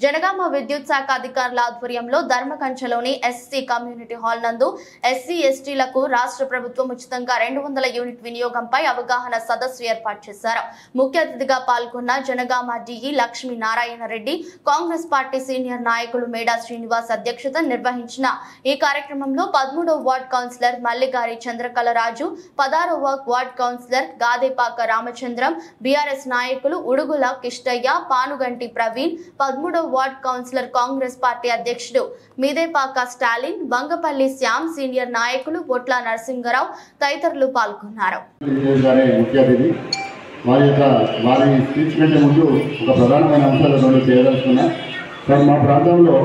జనగామ విద్యుత్ శాఖ అధికారుల ఆధ్వర్యంలో ధర్మకంచలోని ఎస్సీ కమ్యూనిటీ హాల్ నందు ఎస్సీ ఎస్టీలకు రాష్ట్ర ప్రభుత్వం ఉచితంగా 200 యూనిట్ వినియోగంపై అవగాహన సదస్సు ఏర్పాటు చేశారు. ముఖ్య అతిథిగా పాల్గొన్న Janagama DE Lakshmi Narayana Reddy, Congress party senior నాయకులు మేడా శ్రీనివాస్ అధ్యక్షత నిర్వహించిన ఈ కార్యక్రమంలో 13వ వార్డ్ కౌన్సిలర్ మల్లిగారి చంద్రకళరాజు, 16వ ward councillor Gadepaka Ramachandram, BRS నాయకులు ఉడుగుల కిష్టయ్య, పానుగంటి ప్రవీణ్, 13వ వార్డ్ కౌన్సిలర్ కాంగ్రెస్ పార్టీ అధ్యక్షుడు మీదేపాక స్టాలిన్, బంగపల్లి శ్యామ్, సీనియర్ నాయకులు పొట్ల నరసింగరావు తదితరులు పాల్గొన్నారు. వారి స్పీచ్ కంటే ముందు ఒక ప్రధానమైన అంశాలు రెండు చేయదలుచుకున్నా. మా ప్రాంతంలో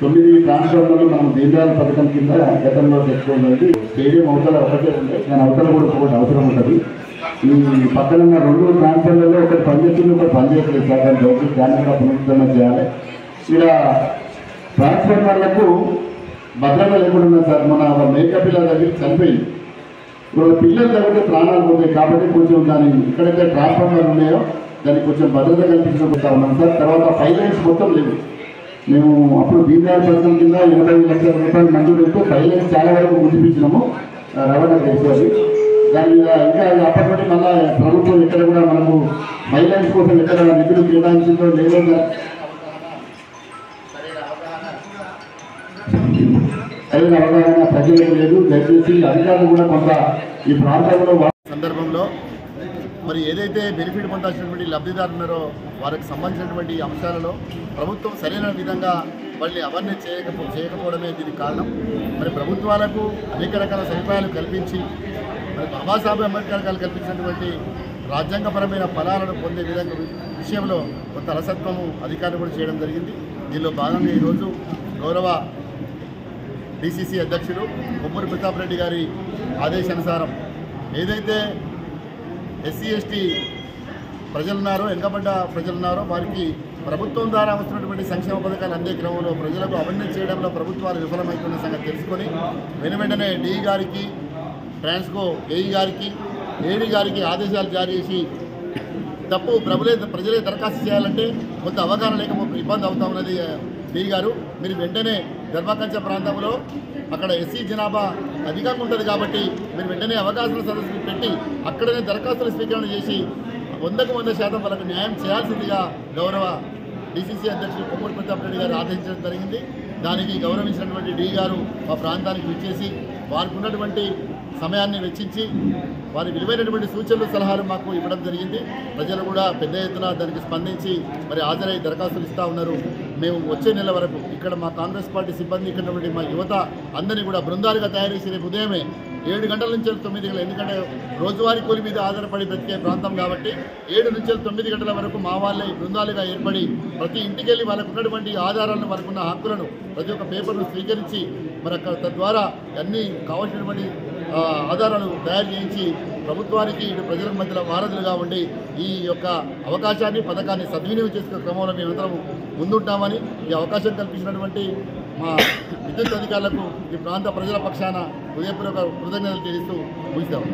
9 ట్రాన్స్ఫార్మర్లు మనం దీనిదాల పథకం కింద గతంలో తెచ్చుకోవాలి. స్టేడియం అవతల ఒకటే ఉంది, దాని అవతల కూడా ఒకటి అవసరం ఉంటుంది. ఈ పక్కన ఉన్న 2 ట్రాన్స్ఫార్మర్లో ఒకటి పనిచేస్తుంది, ఒకటి పనిచేయట్లేదు సార్. దాని గవర్నమెంట్ దాన్ని కూడా పునరుద్ధరణ చేయాలి. ఇలా ట్రాన్స్ఫార్మర్లకు భద్రత లేకుండా ఉంది సార్. మన మేకప్ పిల్లల దగ్గర చనిపోయింది, పిల్లలు తగ్గితే ప్రాణాలు పోతాయి. కాబట్టి కొంచెం దాని ఎక్కడైతే ట్రాన్స్ఫార్మర్లు ఉన్నాయో దానికి కొంచెం భద్రత కల్పించబోతా ఉన్నాం సార్. తర్వాత పైలైన్స్ మొత్తం లేవు. మేము అప్పుడు దీనిదాల పథకం కింద 80 లక్షల రూపాయలు మంజూరు అయితే పైలైన్స్ చాలా వరకు ముగిపించినాము రవాణా చేసేది. దాని మీద ఇంకా అప్పటి నుండి మళ్ళీ ప్రభుత్వం ఎక్కడ కూడా మనము పైలైన్స్ కోసం ఎక్కడ నిధులు కేటాయించిందో లేదో సరైన అవగాహన ప్రజలకు లేదు. దయచేసి అధికారులు కూడా కొంత ఈ ప్రాంతంలో సందర్భంలో మరి ఏదైతే బెనిఫిట్ పొందాల్సినటువంటి లబ్ధిదారులు ఉన్నారో వారికి సంబంధించినటువంటి అంశాలలో ప్రభుత్వం సరైన విధంగా వాళ్ళని అవేర్నెస్ చేయకపోవడమే దీనికి కారణం. మరి ప్రభుత్వాలకు అనేక రకాల సదుపాయాలు కల్పించి మరి బాబాసాహెబ్ అంబేద్కర్ గారు కల్పించినటువంటి రాజ్యాంగపరమైన ఫలాలను పొందే విధంగా విషయంలో కొంత అలసత్వము అధికారులు కూడా చేయడం జరిగింది. దీనిలో భాగంగా ఈరోజు గౌరవ డిసిసి అధ్యక్షుడు కొమ్మూరి ప్రతాప్ రెడ్డి గారి ఆదేశానుసారం ఏదైతే ఎస్సీ ఎస్టీ ప్రజలున్నారో, వెనుకబడ్డ ప్రజలున్నారో వారికి ప్రభుత్వం ద్వారా వస్తున్నటువంటి సంక్షేమ పథకాలు అందే క్రమంలో ప్రజలకు అవేర్నెస్ చేయడంలో ప్రభుత్వాలు విఫలమవుతున్న సంగతి తెలుసుకొని వెంటనే డిఈ గారికి, ట్రాన్స్కో ఏఈ గారికి, ఏడీ గారికి ఆదేశాలు జారీ చేసి తప్పు ప్రజలే దరఖాస్తు చేయాలంటే కొంత అవగాహన లేకపోతే ఇబ్బంది అవుతా ఉన్నది. డిఈ గారు మీరు వెంటనే ధర్మకంచ ప్రాంతంలో అక్కడ ఎస్సీ జనాభా అధికంగా ఉంటుంది కాబట్టి మీరు వెంటనే అవగాహన సదస్సులు పెట్టి అక్కడనే దరఖాస్తులు స్వీకరణ చేసి 100% వాళ్ళకు న్యాయం చేయాల్సిందిగా గౌరవ డిసిసి అధ్యక్షుడు కొమ్మూరి ప్రతాప్ రెడ్డి గారు ఆదేశించడం జరిగింది. దానికి గౌరవించినటువంటి డి గారు మా ప్రాంతానికి విచ్చేసి వారికి ఉన్నటువంటి సమయాన్ని వెచ్చించి వారి విలువైనటువంటి సూచనలు సలహాలు మాకు ఇవ్వడం జరిగింది. ప్రజలు కూడా పెద్ద ఎత్తున దానికి స్పందించి మరి హాజరై దరఖాస్తులు ఇస్తూ ఉన్నారు. మేము వచ్చే నెల వరకు ఇక్కడ మా కాంగ్రెస్ పార్టీ సిబ్బంది ఇక్కడ మా యువత అందరినీ కూడా బృందాలుగా తయారు చేసి రేపు ఉదయమే 7 గంటల నుంచి 9 గంటలు, ఎందుకంటే రోజువారీ కూలి మీద ఆధారపడి బ్రతికే ప్రాంతం కాబట్టి 7 నుంచి 9 గంటల వరకు మా వాళ్ళే బృందాలుగా ఏర్పడి ప్రతి ఇంటికి వెళ్ళి వాళ్ళకు ఉన్నటువంటి ఆధారాలను, వాళ్ళకున్న హక్కులను, ప్రతి ఒక్క పేపర్ను స్వీకరించి మరి అక్కడ తద్వారా అన్నీ కావాల్సినటువంటి ఆధారాలు తయారు చేయించి ప్రభుత్వానికి ఇటు ప్రజల మధ్యలో వారధులుగా ఉండి ఈ యొక్క అవకాశాన్ని, పథకాన్ని సద్వినియోగం చేసుకునే క్రమంలో మేమందరం ముందుంటామని ఈ అవకాశం కల్పించినటువంటి మా విద్యుత్ అధికారులకు ఈ ప్రాంత ప్రజల పక్షాన హృదయపూర్వక కృతజ్ఞతలు తెలుస్తూ ముగిస్తాము.